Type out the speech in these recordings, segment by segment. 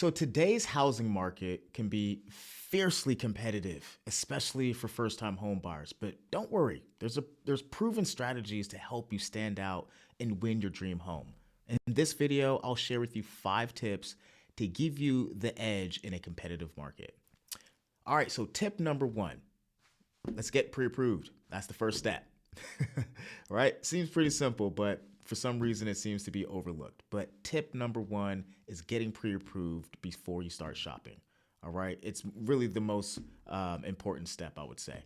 So today's housing market can be fiercely competitive, especially for first-time home buyers. But don't worry, there's proven strategies to help you stand out and win your dream home. In this video, I'll share with you 5 tips to give you the edge in a competitive market. All right, so tip number 1, let's get pre-approved. That's the first step. All right, seems pretty simple, but for some reason it seems to be overlooked. But tip number 1 is getting pre-approved before you start shopping. All right, it's really the most important step, I would say.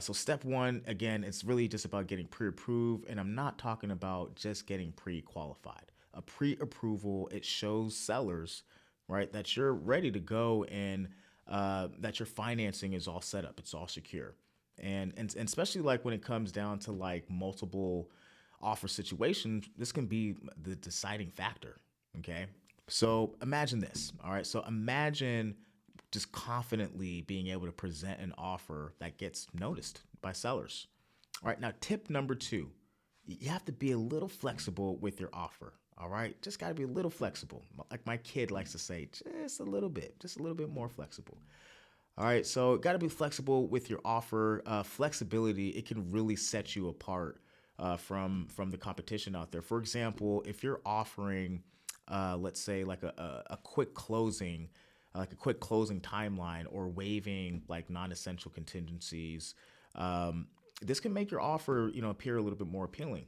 So step 1, again, it's really just about getting pre-approved, and I'm not talking about just getting pre-qualified. A pre-approval, it shows sellers, right, that you're ready to go and that your financing is all set up, it's all secure. And especially like when it comes down to like multiple offer situations, this can be the deciding factor, okay? So imagine this, all right? So imagine just confidently being able to present an offer that gets noticed by sellers. All right, now tip number 2, you have to be a little flexible with your offer, all right? Just gotta be a little flexible. Like my kid likes to say, just a little bit more flexible. All right, so got to be flexible with your offer. Flexibility, it can really set you apart from the competition out there. For example, if you're offering, let's say like a quick closing, like a quick closing timeline, or waiving like non-essential contingencies, this can make your offer, appear a little bit more appealing,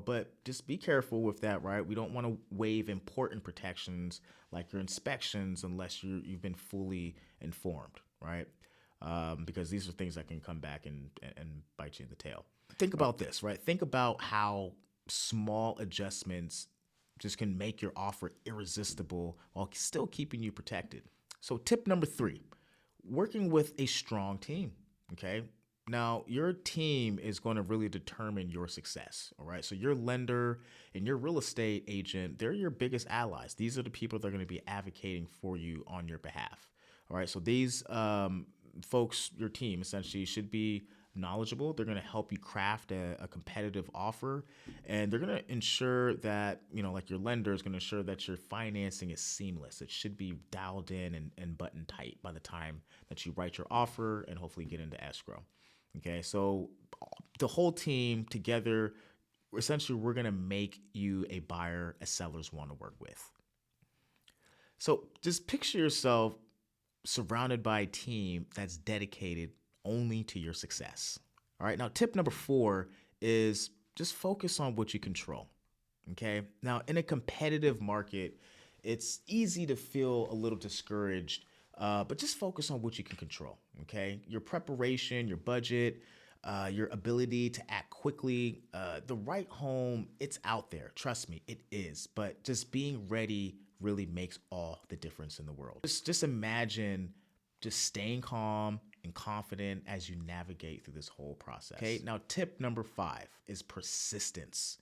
but just be careful with that, right? We don't want to waive important protections like your inspections unless you've been fully informed, right? Because these are things that can come back and bite you in the tail. Think about this, right? Think about how small adjustments just can make your offer irresistible while still keeping you protected. So tip number 3, working with a strong team, okay? Now, your team is going to really determine your success, all right? So your lender and your real estate agent, they're your biggest allies. These are the people that are going to be advocating for you on your behalf, all right? So these folks, your team essentially, should be knowledgeable. They're going to help you craft a competitive offer, and they're going to ensure that, like your lender is going to ensure that your financing is seamless. It should be dialed in and button tight by the time that you write your offer and hopefully get into escrow. Okay, so the whole team together, essentially, we're going to make you a buyer as sellers want to work with. So just picture yourself surrounded by a team that's dedicated only to your success. All right, now tip number 4 is just focus on what you control. Okay, now in a competitive market, it's easy to feel a little discouraged, but just focus on what you can control, okay? Your preparation, your budget, your ability to act quickly. The right home, it's out there. Trust me, it is. But just being ready really makes all the difference in the world. Just imagine just staying calm and confident as you navigate through this whole process. Okay, now tip number 5 is persistence.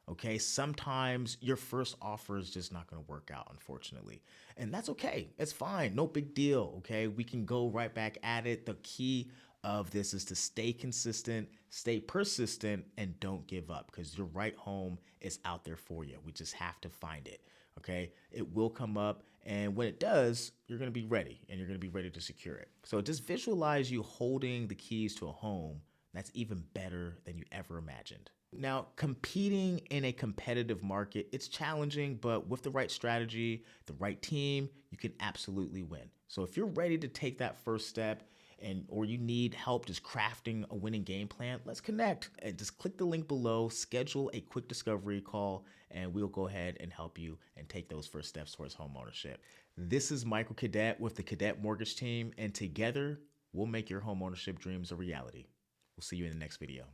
Okay, sometimes your first offer is just not going to work out, unfortunately. And that's okay. It's fine. No big deal. Okay, we can go right back at it. The key of this is to stay consistent, stay persistent, and don't give up, because your right home is out there for you. We just have to find it. Okay, it will come up, and when it does, you're going to be ready, and you're going to be ready to secure it. So just visualize you holding the keys to a home that's even better than you ever imagined. Now, competing in a competitive market, it's challenging, but with the right strategy, the right team, you can absolutely win. So if you're ready to take that first step, or you need help just crafting a winning game plan, let's connect. And just click the link below, schedule a quick discovery call, and we'll go ahead and help you and take those first steps towards homeownership. This is Michael Cadet with the Cadet Mortgage Team, and together we'll make your homeownership dreams a reality. We'll see you in the next video.